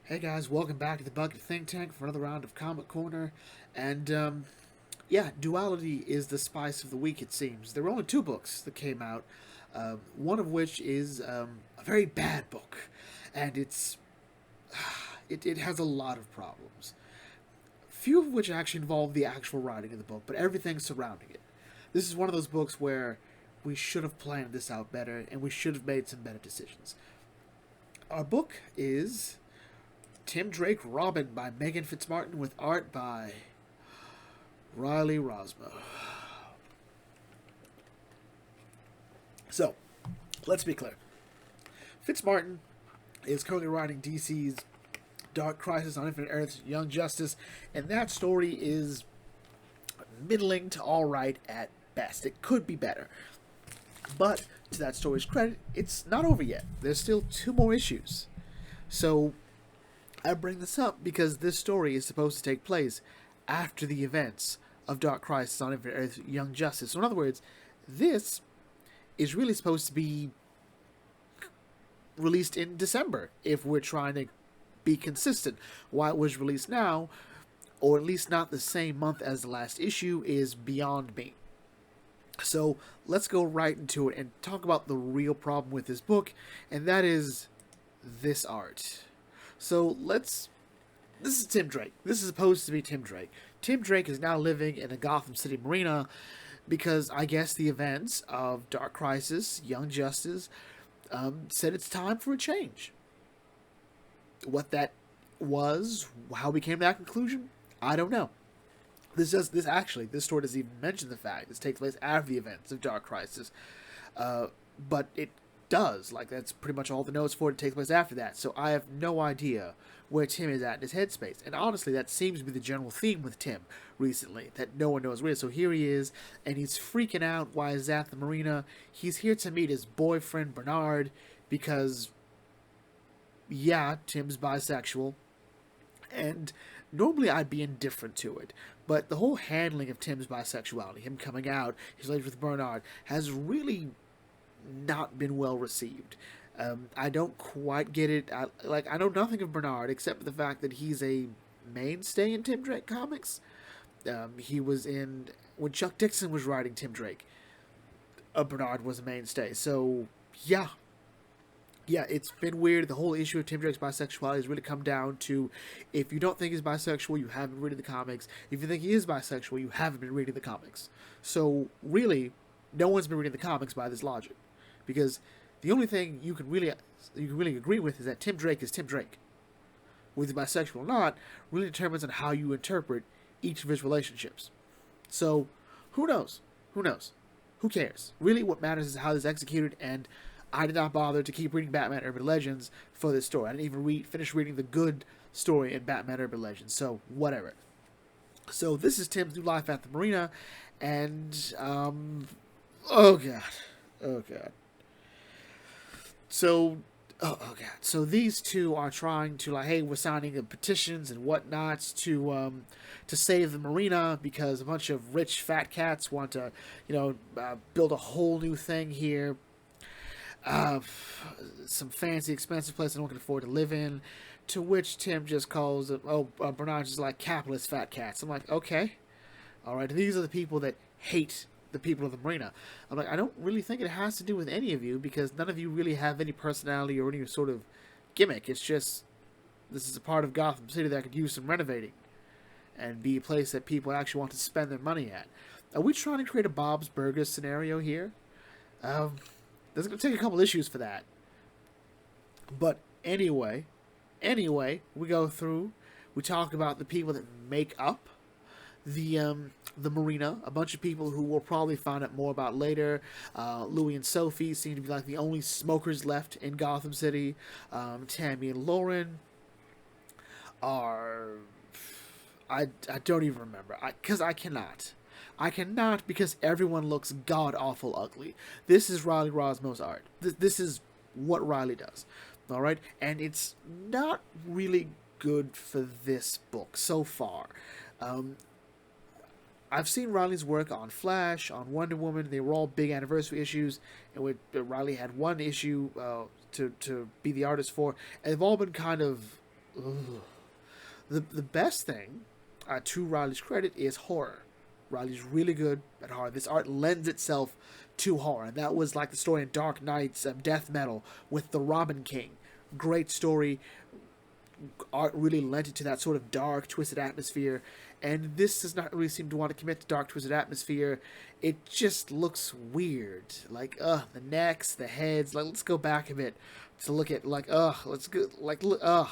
Hey guys, welcome back to the Bucket Think Tank for another round of Comic Corner. And yeah, duality is the spice of the week, it seems. There were only two books that came out, one of which is a very bad book, and it has a lot of problems. Few of which actually involve the actual writing of the book, but everything surrounding it. This is one of those books where we should have planned this out better, and we should have made some better decisions. Our book is Tim Drake Robin by Megan Fitzmartin with art by Riley Rosmo. So, let's be clear. Fitzmartin is currently writing DC's Dark Crisis on Infinite Earths Young Justice, and that story is middling to alright at best. It could be better. But, to that story's credit, it's not over yet. There's still two more issues. So, I bring this up because this story is supposed to take place after the events of Dark Crisis on Infinite Earths Young Justice. So, in other words, this is really supposed to be released in December if we're trying to be consistent. Why it was released now, or at least not the same month as the last issue, is beyond me. So let's go right into it and talk about the real problem with this book, and that is this art. So let's. This is Tim Drake. This is supposed to be Tim Drake. Tim Drake is now living in a Gotham City marina because I guess the events of Dark Crisis, Young Justice, said it's time for a change. What that was, how we came to that conclusion, I don't know. This story doesn't even mention the fact this takes place after the events of Dark Crisis, but it does. Like, that's pretty much all the notes for it. It takes place after that, so I have no idea where Tim is at in his headspace. And honestly, that seems to be the general theme with Tim recently, that no one knows where. So here he is, and he's freaking out while he's at the marina. He's here to meet his boyfriend Bernard because, yeah, Tim's bisexual, and normally I'd be indifferent to it. But the whole handling of Tim's bisexuality, him coming out, his relationship with Bernard, has really not been well received. I don't quite get it. I know nothing of Bernard except for the fact that he's a mainstay in Tim Drake comics. He was in when Chuck Dixon was writing Tim Drake. Bernard was a mainstay. So yeah, it's been weird. The whole issue of Tim Drake's bisexuality has really come down to if you don't think he's bisexual, you haven't read the comics. If you think he is bisexual, you haven't been reading the comics. So really, no one's been reading the comics by this logic, because the only thing you can really agree with is that Tim Drake is Tim Drake. Whether he's bisexual or not really determines on how you interpret each of his relationships. So who knows? Who knows? Who cares? Really, what matters is how this is executed, and I did not bother to keep reading Batman Urban Legends for this story. I didn't even finish reading the good story in Batman Urban Legends, so whatever. So this is Tim's new life at the marina, and, oh god. Oh god. So, oh god. So these two are trying to, like, hey, we're signing petitions and whatnot to save the marina because a bunch of rich fat cats want to, build a whole new thing here, some fancy, expensive place no one can afford to live in. To which Tim just calls, Bernard's just like capitalist fat cats. I'm like, okay, all right. These are the people that hate the people of the marina. I'm like, I don't really think it has to do with any of you because none of you really have any personality or any sort of gimmick. It's just this is a part of Gotham City that could use some renovating and be a place that people actually want to spend their money at. Are we trying to create a Bob's Burgers scenario here? There's going to take a couple issues for that. But anyway, we go through. We talk about the people that make up the marina. A bunch of people who we'll probably find out more about later. Louis and Sophie seem to be like the only smokers left in Gotham City. Tammy and Lauren are. I don't even remember. Because I cannot. I cannot because everyone looks god awful ugly. This is Riley Rosmo's art. This is what Riley does. Alright? And it's not really good for this book so far. I've seen Riley's work on Flash, on Wonder Woman. They were all big anniversary issues, and Riley had one issue to be the artist for, and they've all been kind of ugh. The best thing, to Riley's credit, is horror. Riley's really good at horror. This art lends itself to horror. And that was like the story in Dark Knight's Death Metal with the Robin King. Great story. Art really lent it to that sort of dark, twisted atmosphere. And this does not really seem to want to commit to dark, twisted atmosphere. It just looks weird. Like, the necks, the heads. Like, let's go back a bit to look at, like, let's go, like, look, I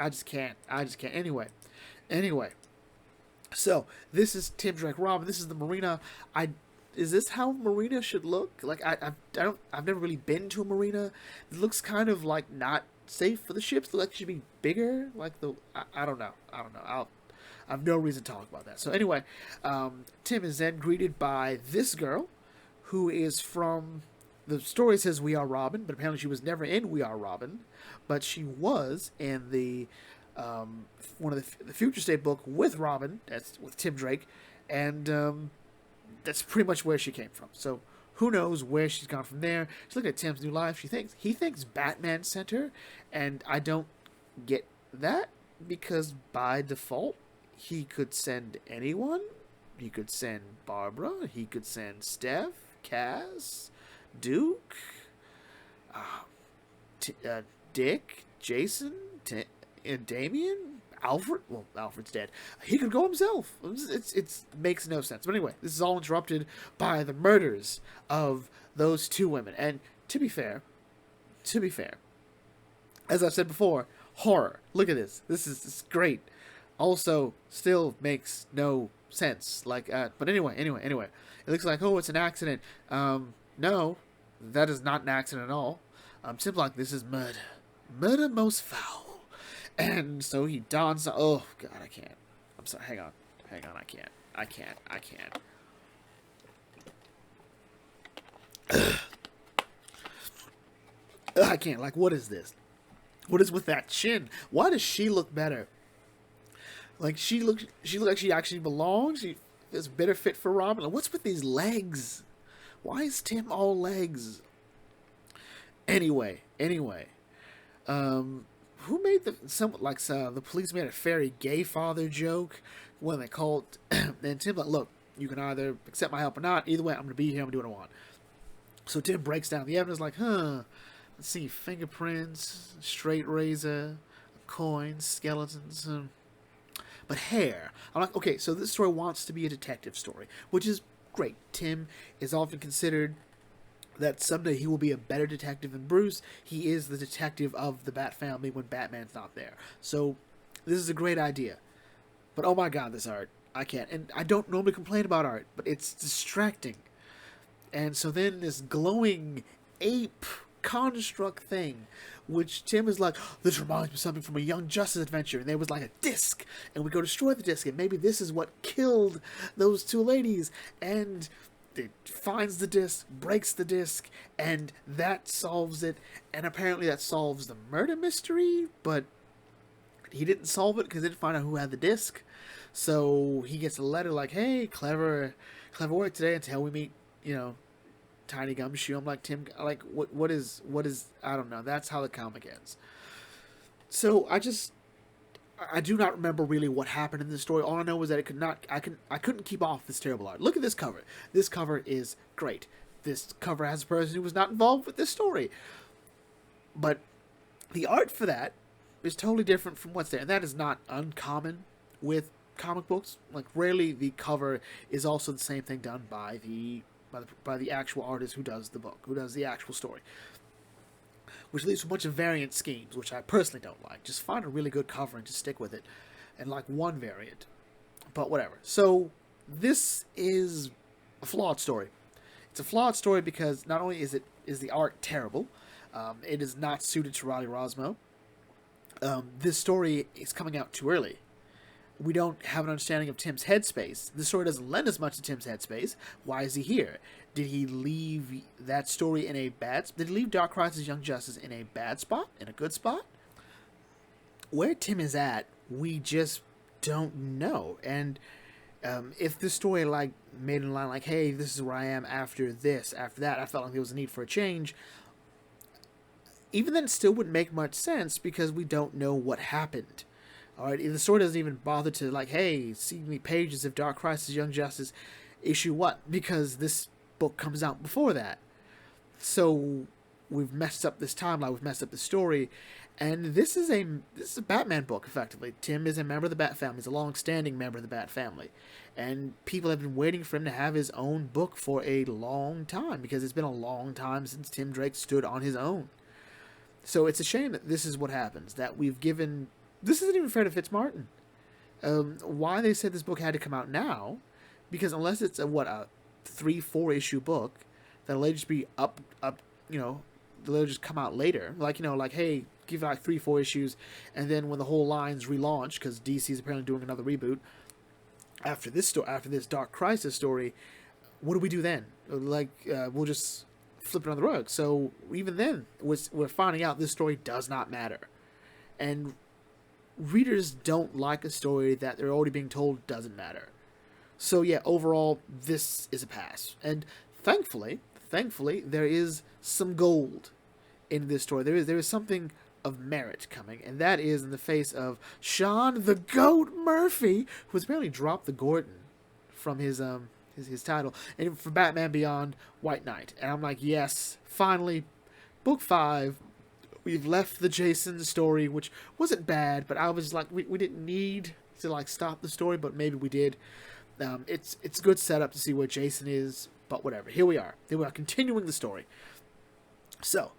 just can't. I just can't. Anyway. So, this is Tim Drake Robin. This is the marina. Is this how marina should look? Like, I've never really been to a marina. It looks kind of like not safe for the ships. It like it should be bigger. Like I don't know. I have no reason to talk about that. So anyway, Tim is then greeted by this girl, who is from. The story says We Are Robin, but apparently she was never in We Are Robin, but she was in the one of the Future State book with Robin. That's with Tim Drake, and that's pretty much where she came from. So who knows where she's gone from there? She's looking at Tim's new life. He thinks Batman sent her, and I don't get that because by default he could send anyone. He could send Barbara. He could send Steph, Cass, Duke, Dick, Jason, and Damien. Alfred? Well, Alfred's dead. He could go himself. It makes no sense. But anyway, this is all interrupted by the murders of those two women. And to be fair, as I've said before, horror. Look at this. This is great. Also, still makes no sense. Like, but anyway. It looks like, it's an accident. No, that is not an accident at all. Simply like, this is murder. Murder most foul. And so he dons. Oh God, I can't. I'm sorry. Hang on. I can't. I can't. Like, what is this? What is with that chin? Why does she look better? Like she look like she actually belongs. She is a better fit for Robin. Like, what's with these legs? Why is Tim all legs? Anyway. Who made the police made a very gay father joke when they called, and Tim's like, look, you can either accept my help or not. Either way, I'm going to be here. I'm going to do what I want. So Tim breaks down the evidence like, let's see, fingerprints, straight razor, coins, skeletons, but hair. I'm like, okay, so this story wants to be a detective story, which is great. Tim is often considered that someday he will be a better detective than Bruce. He is the detective of the Bat family when Batman's not there. So this is a great idea. But oh my God, this art. I can't. And I don't normally complain about art, but it's distracting. And so then this glowing ape construct thing, which Tim is like, this reminds me of something from a Young Justice adventure. And there was like a disc, and we go destroy the disc, and maybe this is what killed those two ladies. And it finds the disc, breaks the disc, and that solves it. And apparently that solves the murder mystery, but he didn't solve it because he didn't find out who had the disc. So he gets a letter like, hey, clever work today until we meet, Tiny Gumshoe. I'm like, Tim, like, what is, I don't know. That's how the comic ends. So I do not remember really what happened in this story. All I know was that I couldn't keep off this terrible art. Look at this cover. This cover is great. This cover has a person who was not involved with this story. But the art for that is totally different from what's there. And that is not uncommon with comic books. Like, rarely the cover is also the same thing done by the actual artist who does the book, who does the actual story. Which leads to a bunch of variant schemes, which I personally don't like. Just find a really good cover and just stick with it. And like one variant. But whatever. So, this is a flawed story. It's a flawed story because not only is the art terrible, it is not suited to Riley Rosmo. This story is coming out too early. We don't have an understanding of Tim's headspace. This story doesn't lend as much to Tim's headspace. Why is he here? Did he leave that story in a bad... Did he leave Dark Crisis Young Justice in a bad spot? In a good spot? Where Tim is at, we just don't know. And if this story made in line like, hey, this is where I am after this, after that, I felt like there was a need for a change. even then, it still wouldn't make much sense because we don't know what happened. All right, the story doesn't even bother to like, hey, see me pages of Dark Crisis, Young Justice, issue what? Because this book comes out before that. So we've messed up this timeline, we've messed up the story, and this is a Batman book effectively. Tim is a member of the Bat family, he's a long-standing member of the Bat family, and people have been waiting for him to have his own book for a long time because it's been a long time since Tim Drake stood on his own. So it's a shame that this is what happens, that we've given... This isn't even fair to Fitzmartin. Why they said this book had to come out now, because unless it's a 3-4 issue book, that'll just be up, they'll just come out later. Like, hey, give it like 3-4 issues, and then when the whole line's relaunched, because DC's apparently doing another reboot, after this Dark Crisis story, what do we do then? We'll just flip it on the rug. So even then, we're finding out this story does not matter. And readers don't like a story that they're already being told doesn't matter. So yeah, overall, this is a pass. And thankfully, there is some gold in this story. There is something of merit coming, and that is in the face of Sean the Goat Murphy, who has apparently dropped the Gordon from his title, and for Batman Beyond White Knight. And I'm like, yes, finally, book 5. We've left the Jason story, which wasn't bad, but I was like, we didn't need to like stop the story, but maybe we did. It's a good setup to see where Jason is, but whatever. Here we are continuing the story. So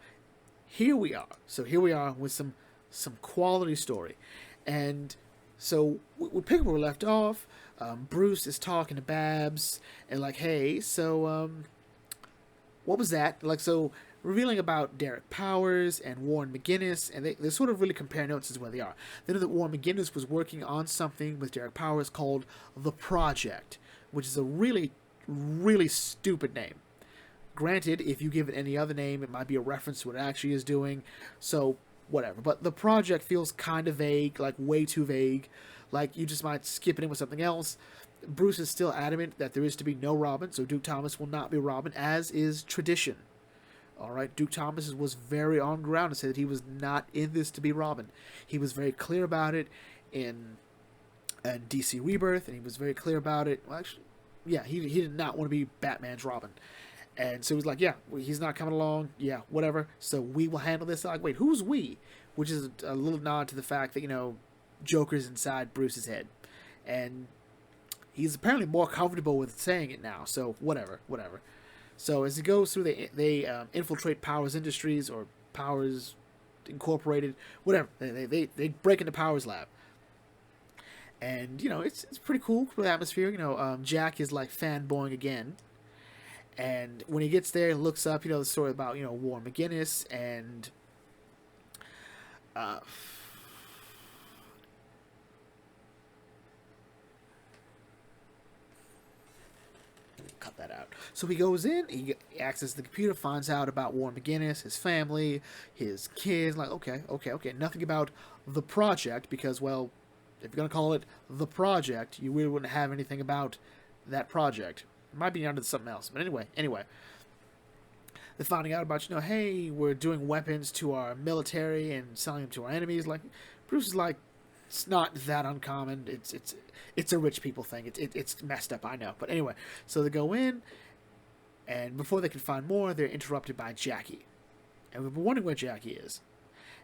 here we are with some quality story, and so we pick up where we left off. Bruce is talking to Babs and like, hey, so what was that? Like, so revealing about Derek Powers and Warren McGinnis, and they sort of really compare notes as where they are. They know that Warren McGinnis was working on something with Derek Powers called The Project, which is a really, really stupid name. Granted, if you give it any other name, it might be a reference to what it actually is doing, so whatever. But The Project feels kind of vague, like way too vague, like you just might skip it in with something else. Bruce is still adamant that there is to be no Robin, so Duke Thomas will not be Robin, as is tradition. Alright, Duke Thomas was very on ground and said that he was not in this to be Robin. He was very clear about it in DC Rebirth, and he was very clear about it. Well, actually, yeah, he did not want to be Batman's Robin. And so he was like, yeah, he's not coming along, yeah, whatever, so we will handle this. Like, wait, who's we? Which is a little nod to the fact that, Joker's inside Bruce's head. And he's apparently more comfortable with saying it now, so whatever. So as it goes through, they infiltrate Powers Industries or Powers Incorporated, whatever. They break into Powers Lab, and it's pretty cool for the atmosphere. Jack is like fanboying again, and when he gets there, and looks up, the story about Warren McGinnis and cut that out. So he goes in, he accesses the computer, finds out about Warren McGinnis, his family, his kids. Like, okay. Nothing about The Project, because, well, if you're going to call it The Project, you really wouldn't have anything about that project. It might be under something else. But anyway. They're finding out about, hey, we're doing weapons to our military and selling them to our enemies. Like, Bruce is like, it's not that uncommon. It's a rich people thing. It's messed up, I know. But anyway, so they go in, and before they can find more, they're interrupted by Jackie. And we've been wondering where Jackie is.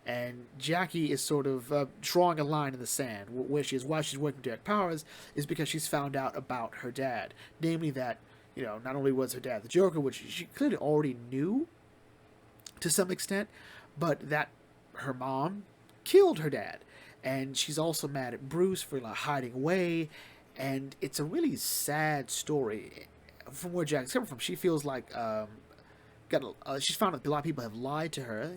And Jackie is sort of drawing a line in the sand. Why she's working with Derek Powers is because she's found out about her dad. Namely that, not only was her dad the Joker, which she clearly already knew to some extent, but that her mom killed her dad. And she's also mad at Bruce for hiding away, and it's a really sad story from where Jack's coming from. She feels like she's found out a lot of people have lied to her.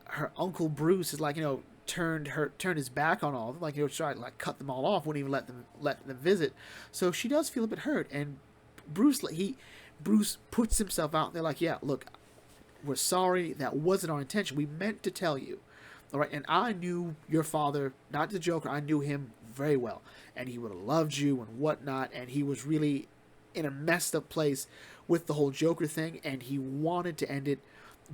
Her uncle Bruce is turned his back on all of them, tried to cut them all off, wouldn't even let them visit. So she does feel a bit hurt, and Bruce puts himself out there like, yeah, look, we're sorry, that wasn't our intention. We meant to tell you. All right, and I knew your father, not the Joker. I knew him very well, and he would have loved you and whatnot, and he was really in a messed up place with the whole Joker thing, and he wanted to end it,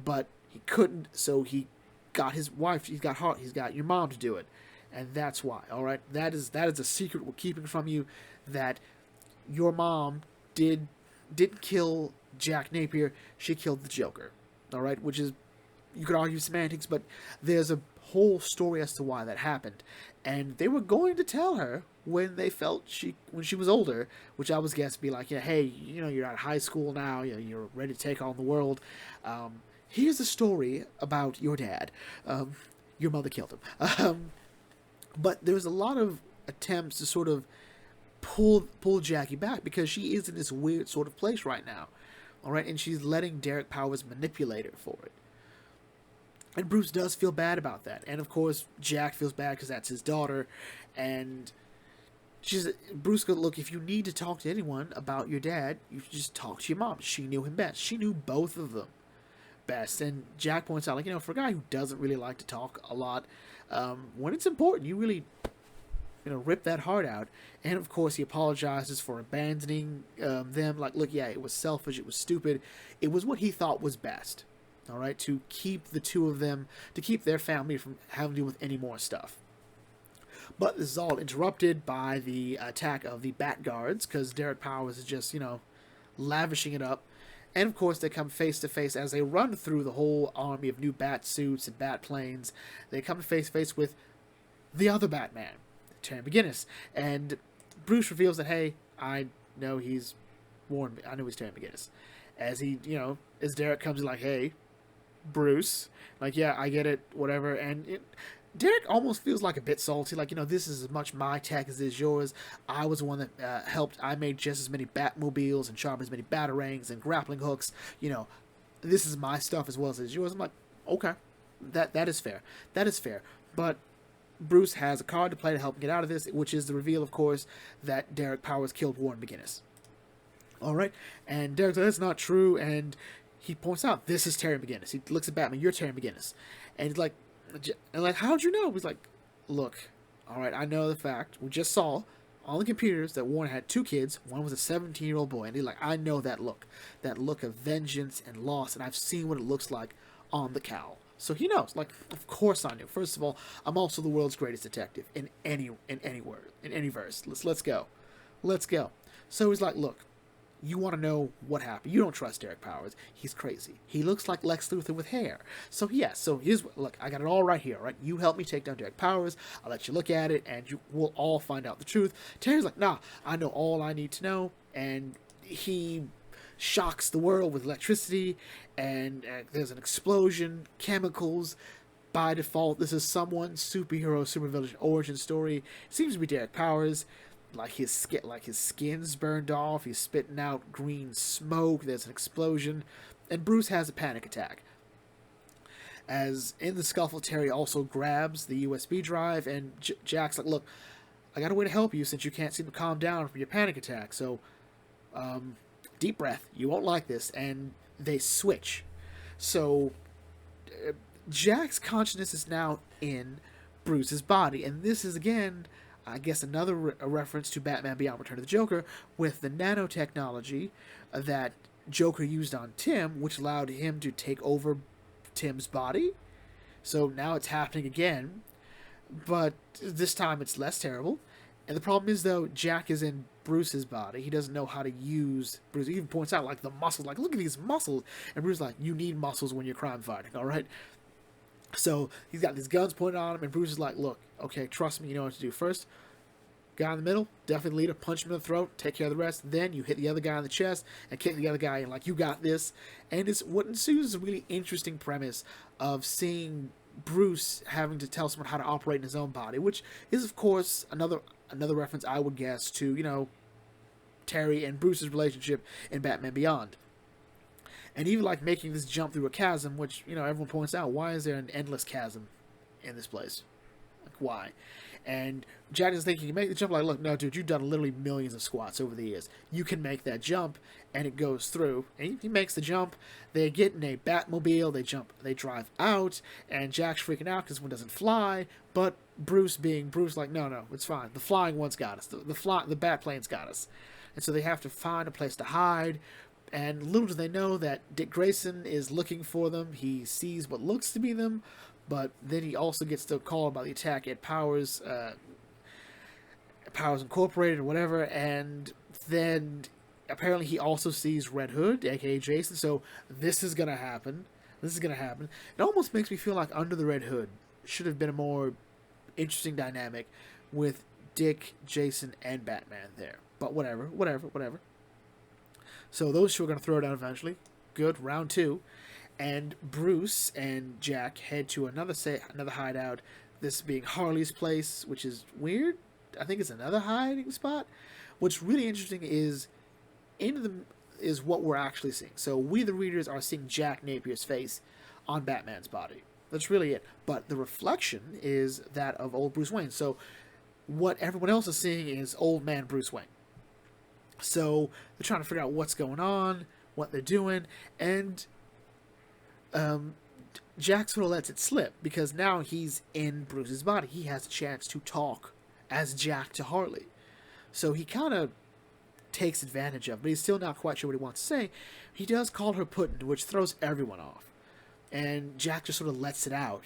but He couldn't, so he got his wife. He's got your mom to do it, and that's why. All right, that is a secret we're keeping from you. That your mom didn't kill Jack Napier. She killed the Joker. All right, which is, you could argue semantics, but there's a whole story as to why that happened. And they were going to tell her when when she was older, which I was guessing be like, yeah, hey, you're at high school now, you're ready to take on the world. Here's a story about your dad. Your mother killed him. But there's a lot of attempts to sort of pull Jackie back, because she is in this weird sort of place right now. All right, and she's letting Derek Powers manipulate her for it. And Bruce does feel bad about that. And of course, Jack feels bad because that's his daughter. And Bruce goes, look, if you need to talk to anyone about your dad, you just talk to your mom. She knew him best. She knew both of them best. And Jack points out, like, for a guy who doesn't really like to talk a lot, when it's important, you really, rip that heart out. And of course, he apologizes for abandoning them. Like, look, yeah, it was selfish. It was stupid. It was what he thought was best. All right, to keep the two of them, to keep their family from having to deal with any more stuff. But this is all interrupted by the attack of the Bat Guards, because Derek Powers is just, lavishing it up. And of course, they come face to face as they run through the whole army of new bat suits and bat planes. They come face to face with the other Batman, Terry McGinnis. And Bruce reveals that, hey, I know he's Terry McGinnis. As he, as Derek comes in like, hey, Bruce, like, yeah, I get it, whatever. And Derek almost feels like a bit salty, like, this is as much my tech as it is yours. I was the one that helped. I made just as many Batmobiles and sharpened as many batarangs and grappling hooks. This is my stuff as well as it is yours. I'm like, okay, that is fair. That is fair. But Bruce has a card to play to help him get out of this, which is the reveal, of course, that Derek Powers killed Warren McGinnis. All right, and Derek's like, that's not true, and he points out, this is Terry McGinnis. He looks at Batman, you're Terry McGinnis. And he's like, how'd you know? He's like, look, all right, I know the fact. We just saw on the computers that Warren had 2 kids. One was a 17-year-old boy. And he's like, I know that look of vengeance and loss, and I've seen what it looks like on the cowl. So he knows. Like, of course I knew. First of all, I'm also the world's greatest detective in any verse. Let's go. So he's like, look, you want to know what happened. You don't trust Derek Powers. He's crazy. He looks like Lex Luthor with hair. So look, I got it all right here, right? You help me take down Derek Powers. I'll let you look at it, and we'll all find out the truth. Terry's like, nah, I know all I need to know. And he shocks the world with electricity, and there's an explosion, chemicals. By default, this is someone's supervillain origin story. It seems to be Derek Powers. Like his skin's burned off. He's spitting out green smoke. There's an explosion, and Bruce has a panic attack. As in the scuffle, Terry also grabs the USB drive, and Jack's like, "Look, I got a way to help you since you can't seem to calm down from your panic attack. So, deep breath. You won't like this." And they switch. So, Jack's consciousness is now in Bruce's body, and this is again, I guess, another reference to Batman Beyond Return of the Joker with the nanotechnology that Joker used on Tim, which allowed him to take over Tim's body. So now it's happening again, but this time it's less terrible. And the problem is, though, Jack is in Bruce's body. He doesn't know how to use Bruce. He even points out, like, the muscles. Like, look at these muscles. And Bruce's like, you need muscles when you're crime fighting, all right? So he's got these guns pointed on him, and Bruce is like, look, okay, trust me, you know what to do. First, guy in the middle, definitely lead him, punch him in the throat, take care of the rest. Then you hit the other guy in the chest and kick the other guy, and like, you got this. And it's what ensues is a really interesting premise of seeing Bruce having to tell someone how to operate in his own body, which is, of course, another reference, I would guess, to, Terry and Bruce's relationship in Batman Beyond. And even like making this jump through a chasm, which, everyone points out, why is there an endless chasm in this place? Like, why? And Jack is thinking, you make the jump, like, look, no, dude, you've done literally millions of squats over the years. You can make that jump, and it goes through. And he makes the jump. They get in a Batmobile, they drive out, and Jack's freaking out because one doesn't fly, but Bruce being Bruce, like, no, it's fine. The flying one's got us. The bat plane's got us. And so they have to find a place to hide. And little do they know that Dick Grayson is looking for them. He sees what looks to be them, but then he also gets the call about the attack at Powers Incorporated or whatever, and then apparently he also sees Red Hood, aka Jason. So this is gonna happen. This is gonna happen. It almost makes me feel like Under the Red Hood should have been a more interesting dynamic with Dick, Jason, and Batman there. But whatever. So those two are gonna throw it out eventually. Good, round two. And Bruce and Jack head to another hideout. This being Harley's place, which is weird. I think it's another hiding spot. What's really interesting is what we're actually seeing. So we, the readers, are seeing Jack Napier's face on Batman's body. That's really it. But the reflection is that of old Bruce Wayne. So what everyone else is seeing is old man Bruce Wayne. So they're trying to figure out what's going on, what they're doing, and Jack sort of lets it slip because now he's in Bruce's body. He has a chance to talk as Jack to Harley. So he kind of takes advantage of it, but he's still not quite sure what he wants to say. He does call her Putin, which throws everyone off. And Jack just sort of lets it out,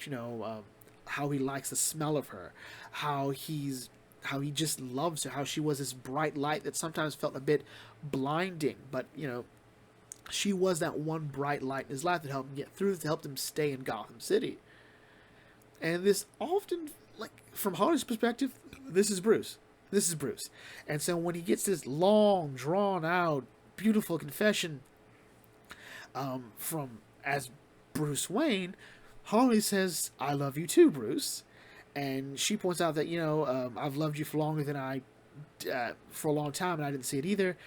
how he likes the smell of her, how he just loves her, how she was this bright light that sometimes felt a bit blinding, but, she was that one bright light in his life that helped him get through, that helped him stay in Gotham City. And this often, from Harley's perspective, this is Bruce. This is Bruce. And so when he gets this long, drawn-out, beautiful confession as Bruce Wayne, Harley says, "I love you too, Bruce." And she points out that, I've loved you for longer than for a long time, and I didn't see it either.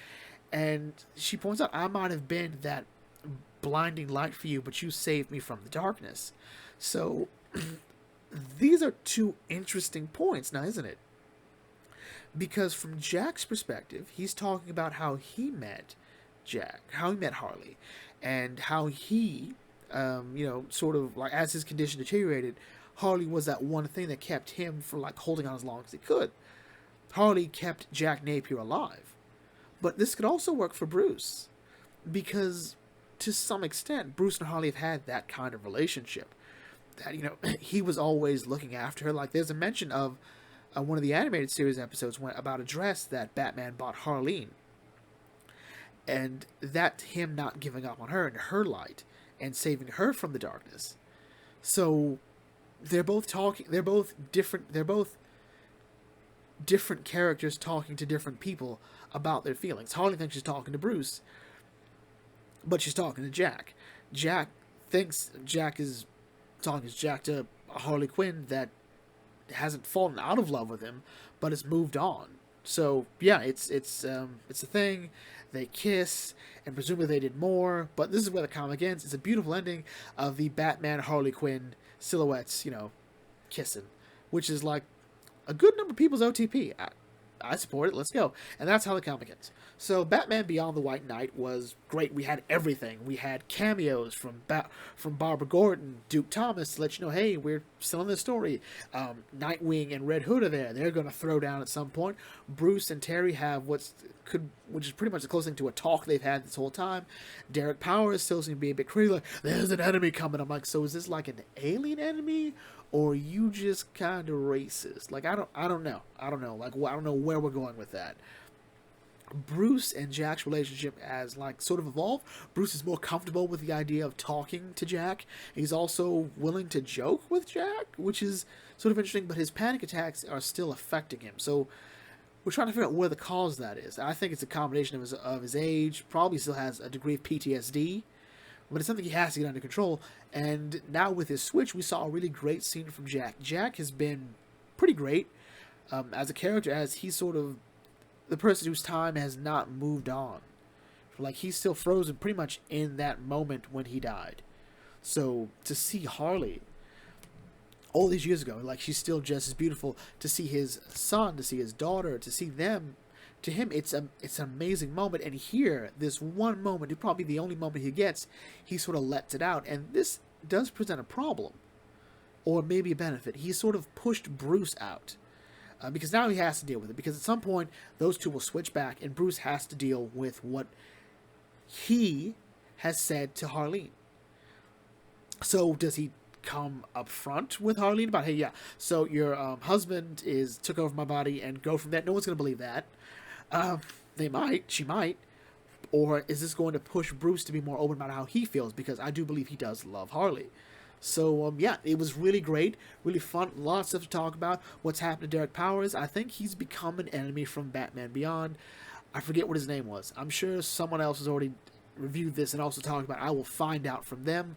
And she points out, I might have been that blinding light for you, but you saved me from the darkness. So these are two interesting points now, isn't it? Because from Jack's perspective, he's talking about how he met Harley, and how he, sort of like as his condition deteriorated, Harley was that one thing that kept him from holding on as long as he could. Harley kept Jack Napier alive. But this could also work for Bruce, because to some extent, Bruce and Harley have had that kind of relationship. That, he was always looking after her. There's a mention of one of the animated series episodes about a dress that Batman bought Harleen. And that's him not giving up on her and her light and saving her from the darkness. So they're both different characters talking to different people about their feelings. Harley thinks she's talking to Bruce, but she's talking to Jack. Jack thinks Jack is talking to Harley Quinn that hasn't fallen out of love with him, but has moved on. So yeah, it's a thing. They kiss, and presumably they did more. But this is where the comic ends. It's a beautiful ending of the Batman Harley Quinn silhouettes, kissing, which is a good number of people's OTP. I support it. Let's go. And that's how the comic ends. So Batman Beyond the White Knight was great. We had everything. We had cameos from Barbara Gordon, Duke Thomas to let you know, hey, we're still in this story. Nightwing and Red Hood are there. They're going to throw down at some point. Bruce and Terry have which is pretty much the closest thing to a talk they've had this whole time. Derek Powers still seems to be a bit crazy. There's an enemy coming. I'm so is this an alien enemy? Or you just kind of racist? I don't know. I don't know where we're going with that. Bruce and Jack's relationship has sort of evolved. Bruce is more comfortable with the idea of talking to Jack. He's also willing to joke with Jack, which is sort of interesting, but his panic attacks are still affecting him. So we're trying to figure out where the cause of that is. I think it's a combination of his age, probably still has a degree of PTSD, but it's something he has to get under control. And now with his switch, we saw a really great scene from Jack. Jack has been pretty great as a character, as he's sort of the person whose time has not moved on. He's still frozen pretty much in that moment when he died. So to see Harley all these years ago, she's still just as beautiful. To see his son, to see his daughter, to see them, to him, it's an amazing moment. And here, this one moment, it's probably the only moment he gets, he sort of lets it out. And this does present a problem, or maybe a benefit. He sort of pushed Bruce out. Because now he has to deal with it. Because at some point, those two will switch back, and Bruce has to deal with what he has said to Harleen. So does he come up front with Harleen about, hey, yeah, so your husband took over my body and go from that? No one's going to believe that. They might. She might. Or is this going to push Bruce to be more open about how he feels? Because I do believe he does love Harley. So, yeah, it was really great, really fun, lots of stuff to talk about. What's happened to Derek Powers? I think he's become an enemy from Batman Beyond. I forget what his name was. I'm sure someone else has already reviewed this and also talked about it. I will find out from them.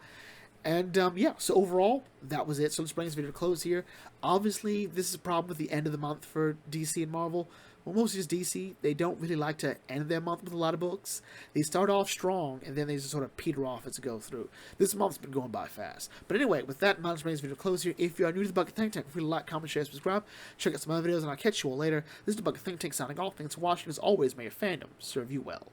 And, yeah, so overall, that was it. So let's bring this video to close here. Obviously, this is a problem with the end of the month for DC and Marvel. Well, mostly just DC. They don't really like to end their month with a lot of books. They start off strong, and then they just sort of peter off as it goes through. This month's been going by fast. But anyway, with that, let's bring this video to close here. If you are new to the Bucket Think Tank, feel free to like, comment, share, subscribe. Check out some other videos, and I'll catch you all later. This is the Bucket Think Tank signing off. Thanks for watching. As always, may your fandom serve you well.